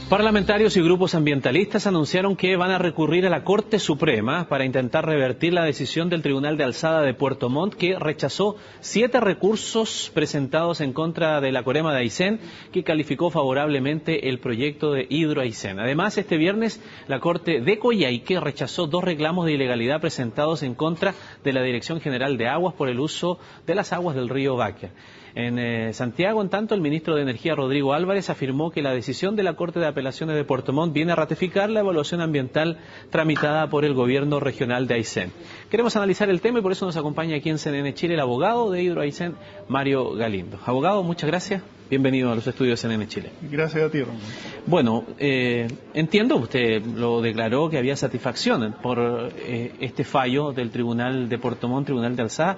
Parlamentarios y grupos ambientalistas anunciaron que van a recurrir a la Corte Suprema para intentar revertir la decisión del Tribunal de Alzada de Puerto Montt, que rechazó 7 recursos presentados en contra de la Corema de Aysén, que calificó favorablemente el proyecto de Hidro Aysén. Además, este viernes, la Corte de Coyhaique rechazó 2 reclamos de ilegalidad presentados en contra de la Dirección General de Aguas por el uso de las aguas del río Báquer. En Santiago, en tanto, el ministro de Energía, Rodrigo Álvarez, afirmó que la decisión de la Corte de Apelaciones de Puerto Montt viene a ratificar la evaluación ambiental tramitada por el gobierno regional de Aysén. Queremos analizar el tema y por eso nos acompaña aquí en CNN Chile el abogado de Hidro Aysén, Mario Galindo. Abogado, muchas gracias. Bienvenido a los estudios de CNN Chile. Gracias a ti, Ramón. Bueno, entiendo, usted lo declaró, que había satisfacción por este fallo del Tribunal de Puerto Montt, Tribunal de Alzada,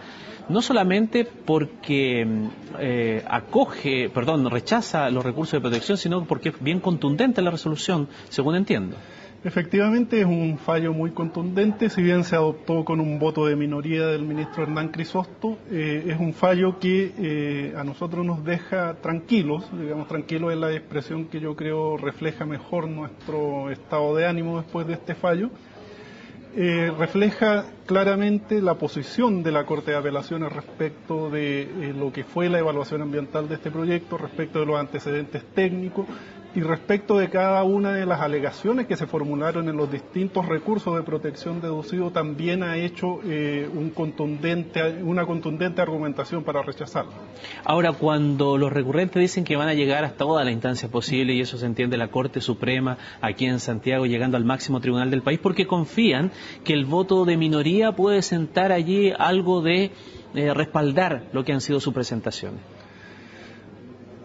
no solamente porque rechaza los recursos de protección, sino porque es bien contundente la resolución, según entiendo. Efectivamente es un fallo muy contundente, si bien se adoptó con un voto de minoría del ministro Hernán Crisosto, es un fallo que a nosotros nos deja tranquilos, digamos tranquilos es la expresión que yo creo refleja mejor nuestro estado de ánimo después de este fallo. Refleja claramente la posición de la Corte de Apelaciones respecto de lo que fue la evaluación ambiental de este proyecto, respecto de los antecedentes técnicos y respecto de cada una de las alegaciones que se formularon en los distintos recursos de protección deducido, también ha hecho una contundente argumentación para rechazarlo. Ahora, cuando los recurrentes dicen que van a llegar hasta todas las instancias posibles, y eso se entiende la Corte Suprema aquí en Santiago, llegando al máximo tribunal del país, porque confían que el voto de minoría puede sentar allí algo de respaldar lo que han sido sus presentaciones.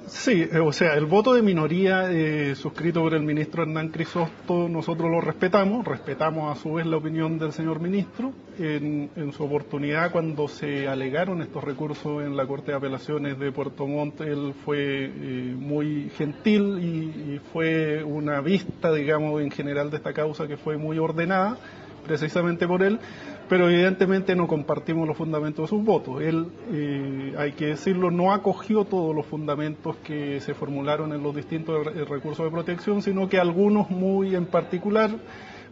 Sí, o sea, el voto de minoría suscrito por el ministro Hernán Crisosto, nosotros lo respetamos a su vez la opinión del señor ministro. En su oportunidad, cuando se alegaron estos recursos en la Corte de Apelaciones de Puerto Montt, él fue muy gentil y fue una vista, digamos, en general de esta causa que fue muy ordenada, precisamente por él, pero evidentemente no compartimos los fundamentos de sus votos. Él, hay que decirlo, no acogió todos los fundamentos que se formularon en los distintos recursos de protección, sino que algunos muy en particular,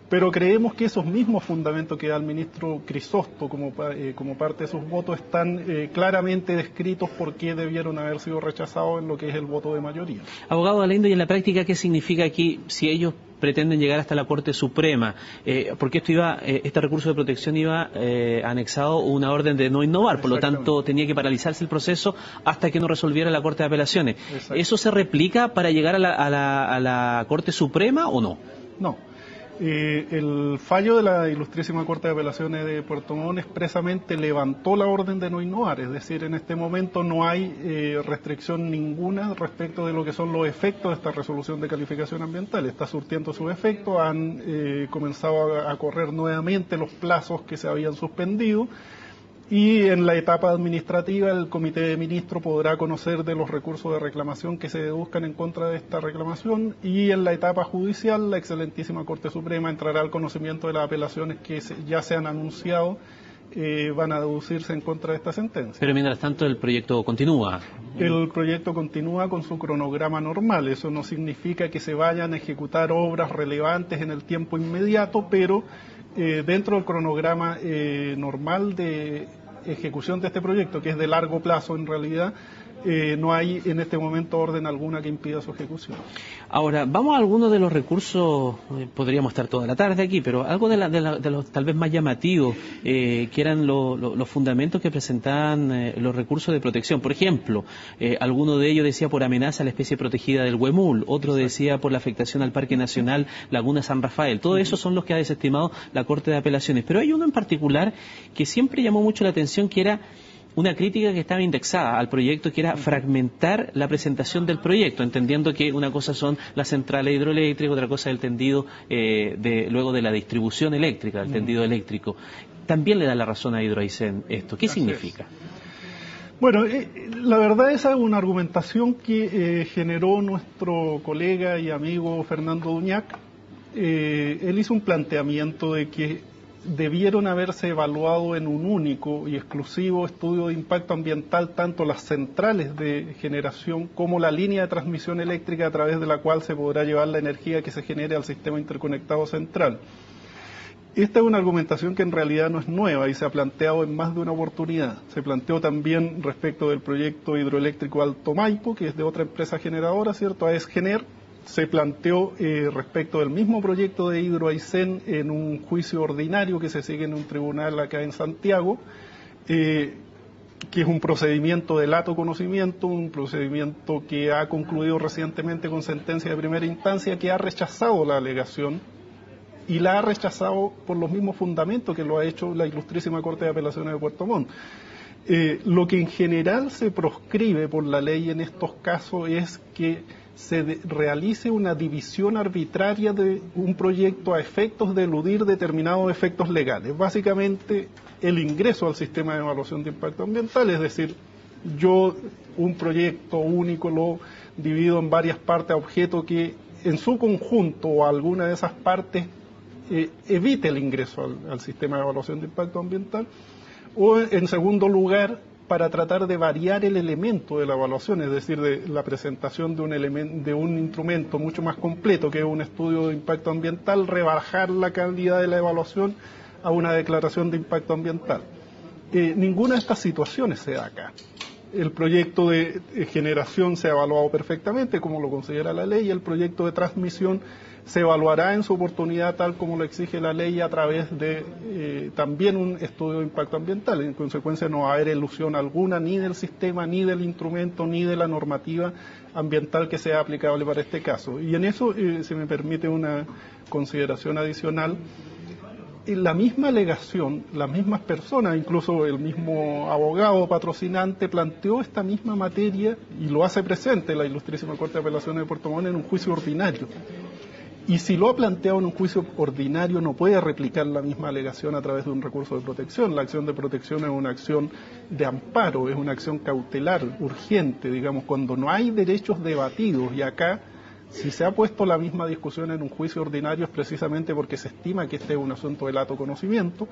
pero creemos que esos mismos fundamentos que da el ministro Crisosto como parte de sus votos están claramente descritos por qué debieron haber sido rechazados en lo que es el voto de mayoría. Abogado Galindo, ¿y en la práctica qué significa aquí si ellos pretenden llegar hasta la Corte Suprema? Porque este recurso de protección iba anexado una orden de no innovar, por lo tanto tenía que paralizarse el proceso hasta que no resolviera la Corte de Apelaciones. ¿Eso se replica para llegar a la Corte Suprema o no? No. El fallo de la Ilustrísima Corte de Apelaciones de Puerto Montt expresamente levantó la orden de no innovar, es decir, en este momento no hay restricción ninguna respecto de lo que son los efectos de esta resolución de calificación ambiental. Está surtiendo sus efectos, han comenzado a correr nuevamente los plazos que se habían suspendido. Y en la etapa administrativa el Comité de Ministros podrá conocer de los recursos de reclamación que se deduzcan en contra de esta reclamación, y en la etapa judicial la excelentísima Corte Suprema entrará al conocimiento de las apelaciones que ya se han anunciado, van a deducirse en contra de esta sentencia. Pero mientras tanto el proyecto continúa. El proyecto continúa con su cronograma normal, eso no significa que se vayan a ejecutar obras relevantes en el tiempo inmediato, pero dentro del cronograma normal de ejecución de este proyecto, que es de largo plazo en realidad, no hay en este momento orden alguna que impida su ejecución. Ahora, vamos a algunos de los recursos, podríamos estar toda la tarde aquí, pero algo de los tal vez más llamativos, que eran los fundamentos que presentaban los recursos de protección. Por ejemplo, alguno de ellos decía por amenaza a la especie protegida del huemul, otro decía por la afectación al Parque Nacional Laguna San Rafael. Todos esos son los que ha desestimado la Corte de Apelaciones. Pero hay uno en particular que siempre llamó mucho la atención, que era una crítica que estaba indexada al proyecto, que era fragmentar la presentación del proyecto, entendiendo que una cosa son las centrales hidroeléctricas, otra cosa es el tendido luego de la distribución eléctrica, el tendido eléctrico. También le da la razón a Hidro Aysén esto. ¿Qué significa? Bueno, la verdad esa es una argumentación que generó nuestro colega y amigo Fernando Duñac. Él hizo un planteamiento de que debieron haberse evaluado en un único y exclusivo estudio de impacto ambiental tanto las centrales de generación como la línea de transmisión eléctrica a través de la cual se podrá llevar la energía que se genere al sistema interconectado central. Esta es una argumentación que en realidad no es nueva y se ha planteado en más de una oportunidad. Se planteó también respecto del proyecto hidroeléctrico Alto Maipo, que es de otra empresa generadora, ¿cierto? AESGener. Se planteó respecto del mismo proyecto de Hidro Aysén en un juicio ordinario que se sigue en un tribunal acá en Santiago, que es un procedimiento de lato conocimiento, un procedimiento que ha concluido recientemente con sentencia de primera instancia, que ha rechazado la alegación y la ha rechazado por los mismos fundamentos que lo ha hecho la Ilustrísima Corte de Apelaciones de Puerto Montt. Lo que en general se proscribe por la ley en estos casos es que se realice una división arbitraria de un proyecto a efectos de eludir determinados efectos legales. Básicamente, el ingreso al sistema de evaluación de impacto ambiental, es decir, yo un proyecto único lo divido en varias partes a objeto que en su conjunto o alguna de esas partes evite el ingreso al sistema de evaluación de impacto ambiental, o en segundo lugar, para tratar de variar el elemento de la evaluación, es decir, de la presentación de un instrumento mucho más completo que es un estudio de impacto ambiental, rebajar la calidad de la evaluación a una declaración de impacto ambiental. Ninguna de estas situaciones se da acá. El proyecto de generación se ha evaluado perfectamente, como lo considera la ley, y el proyecto de transmisión se evaluará en su oportunidad tal como lo exige la ley a través de también un estudio de impacto ambiental. En consecuencia no va a haber elusión alguna ni del sistema, ni del instrumento, ni de la normativa ambiental que sea aplicable para este caso. Y en eso se me permite una consideración adicional. La misma alegación, las mismas personas, incluso el mismo abogado patrocinante, planteó esta misma materia y lo hace presente la Ilustrísima Corte de Apelaciones de Puerto Montt en un juicio ordinario. Y si lo ha planteado en un juicio ordinario, no puede replicar la misma alegación a través de un recurso de protección. La acción de protección es una acción de amparo, es una acción cautelar, urgente, digamos, cuando no hay derechos debatidos. Y acá, si se ha puesto la misma discusión en un juicio ordinario, es precisamente porque se estima que este es un asunto de lato conocimiento.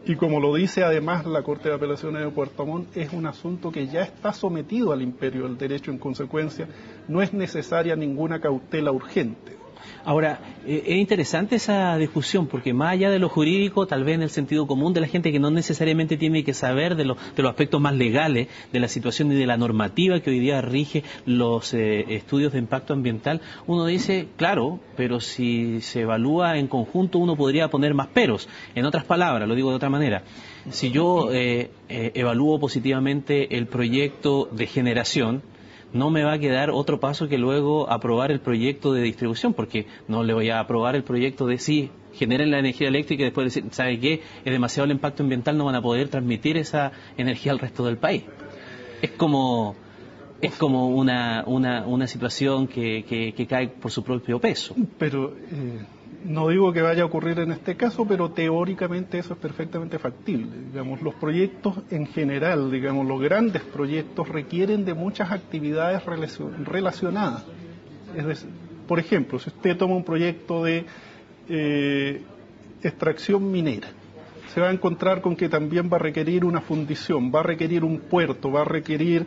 Y como lo dice además la Corte de Apelaciones de Puerto Montt, es un asunto que ya está sometido al imperio del derecho. En consecuencia, no es necesaria ninguna cautela urgente. Ahora, es interesante esa discusión, porque más allá de lo jurídico, tal vez en el sentido común de la gente que no necesariamente tiene que saber de los aspectos más legales de la situación y de la normativa que hoy día rige los estudios de impacto ambiental, uno dice, claro, pero si se evalúa en conjunto uno podría poner más peros. En otras palabras, lo digo de otra manera, si yo evalúo positivamente el proyecto de generación, no me va a quedar otro paso que luego aprobar el proyecto de distribución, porque no le voy a aprobar el proyecto de sí, generen la energía eléctrica y después decir, ¿sabe qué? Es demasiado el impacto ambiental, no van a poder transmitir esa energía al resto del país. Es como una situación que cae por su propio peso. Pero no digo que vaya a ocurrir en este caso, pero teóricamente eso es perfectamente factible. Digamos, los proyectos en general, digamos, los grandes proyectos requieren de muchas actividades relacionadas. Es decir, por ejemplo, si usted toma un proyecto de extracción minera, se va a encontrar con que también va a requerir una fundición, va a requerir un puerto, va a requerir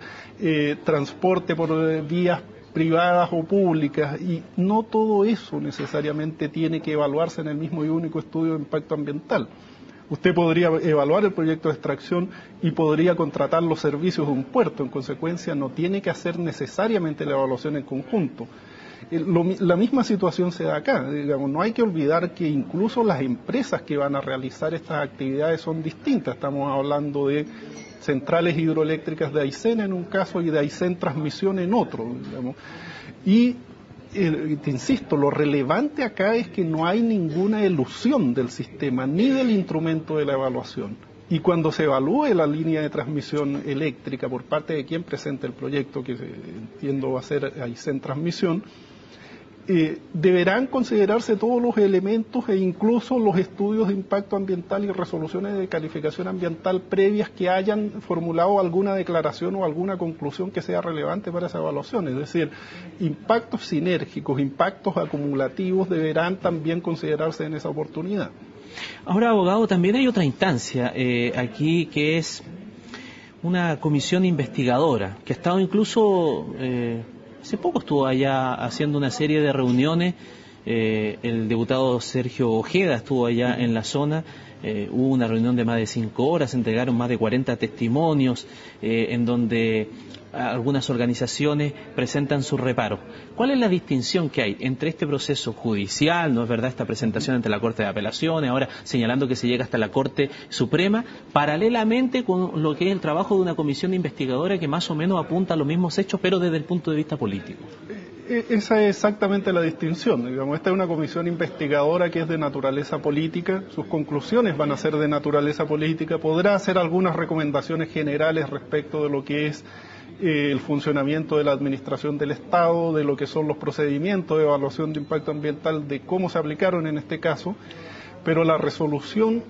transporte por vías privadas o públicas, y no todo eso necesariamente tiene que evaluarse en el mismo y único estudio de impacto ambiental. Usted podría evaluar el proyecto de extracción y podría contratar los servicios de un puerto, en consecuencia no tiene que hacer necesariamente la evaluación en conjunto. La misma situación se da acá, digamos, no hay que olvidar que incluso las empresas que van a realizar estas actividades son distintas. Estamos hablando de centrales hidroeléctricas de Aysén en un caso y de Aysén Transmisión en otro, digamos. Y te insisto, lo relevante acá es que no hay ninguna elusión del sistema ni del instrumento de la evaluación. Y cuando se evalúe la línea de transmisión eléctrica por parte de quien presente el proyecto, que entiendo va a ser Aysén Transmisión, deberán considerarse todos los elementos e incluso los estudios de impacto ambiental y resoluciones de calificación ambiental previas que hayan formulado alguna declaración o alguna conclusión que sea relevante para esa evaluación. Es decir, impactos sinérgicos, impactos acumulativos deberán también considerarse en esa oportunidad. Ahora, abogado, también hay otra instancia aquí que es una comisión investigadora que ha estado incluso, hace poco estuvo allá haciendo una serie de reuniones. El diputado Sergio Ojeda estuvo allá en la zona. Hubo una reunión de más de 5 horas, se entregaron más de 40 testimonios en donde algunas organizaciones presentan sus reparos. ¿Cuál es la distinción que hay entre este proceso judicial, no es verdad, esta presentación ante la Corte de Apelaciones, ahora señalando que se llega hasta la Corte Suprema, paralelamente con lo que es el trabajo de una comisión investigadora que más o menos apunta a los mismos hechos, pero desde el punto de vista político? Esa es exactamente la distinción. Digamos, esta es una comisión investigadora que es de naturaleza política, sus conclusiones van a ser de naturaleza política, podrá hacer algunas recomendaciones generales respecto de lo que es el funcionamiento de la administración del Estado, de lo que son los procedimientos de evaluación de impacto ambiental, de cómo se aplicaron en este caso, pero la resolución,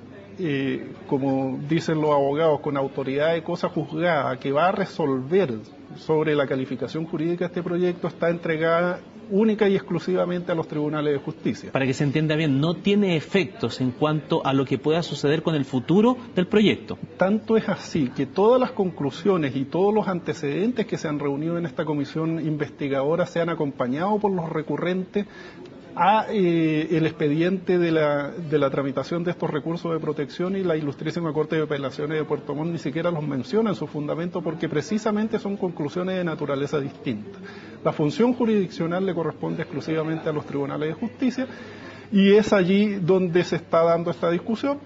como dicen los abogados, con autoridad de cosa juzgada, que va a resolver sobre la calificación jurídica de este proyecto, está entregada única y exclusivamente a los tribunales de justicia. Para que se entienda bien, no tiene efectos en cuanto a lo que pueda suceder con el futuro del proyecto. Tanto es así que todas las conclusiones y todos los antecedentes que se han reunido en esta comisión investigadora se han acompañado por los recurrentes a el expediente de la tramitación de estos recursos de protección, y la Ilustrísima Corte de Apelaciones de Puerto Montt ni siquiera los menciona en su fundamento porque precisamente son conclusiones de naturaleza distinta. La función jurisdiccional le corresponde exclusivamente a los tribunales de justicia y es allí donde se está dando esta discusión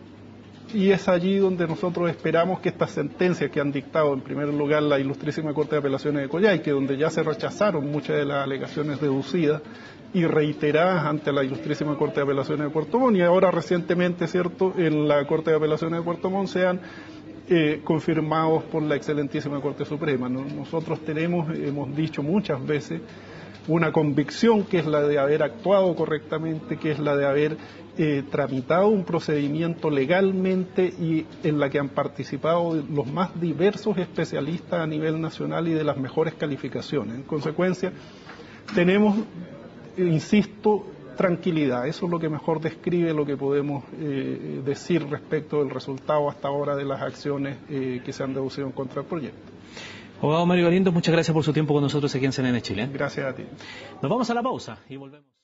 y es allí donde nosotros esperamos que estas sentencias que han dictado en primer lugar la Ilustrísima Corte de Apelaciones de Coyhaique, donde ya se rechazaron muchas de las alegaciones deducidas y reiteradas ante la Ilustrísima Corte de Apelaciones de Puerto Montt, y ahora recientemente, cierto, en la Corte de Apelaciones de Puerto Montt sean confirmados por la excelentísima Corte Suprema. Nosotros hemos dicho muchas veces, una convicción que es la de haber actuado correctamente, que es la de haber tramitado un procedimiento legalmente y en la que han participado los más diversos especialistas a nivel nacional y de las mejores calificaciones. En consecuencia, tenemos, insisto, tranquilidad. Eso es lo que mejor describe lo que podemos decir respecto del resultado hasta ahora de las acciones que se han deducido en contra del proyecto. Abogado Mario Galindo, muchas gracias por su tiempo con nosotros aquí en CNN Chile. Gracias a ti. Nos vamos a la pausa y volvemos.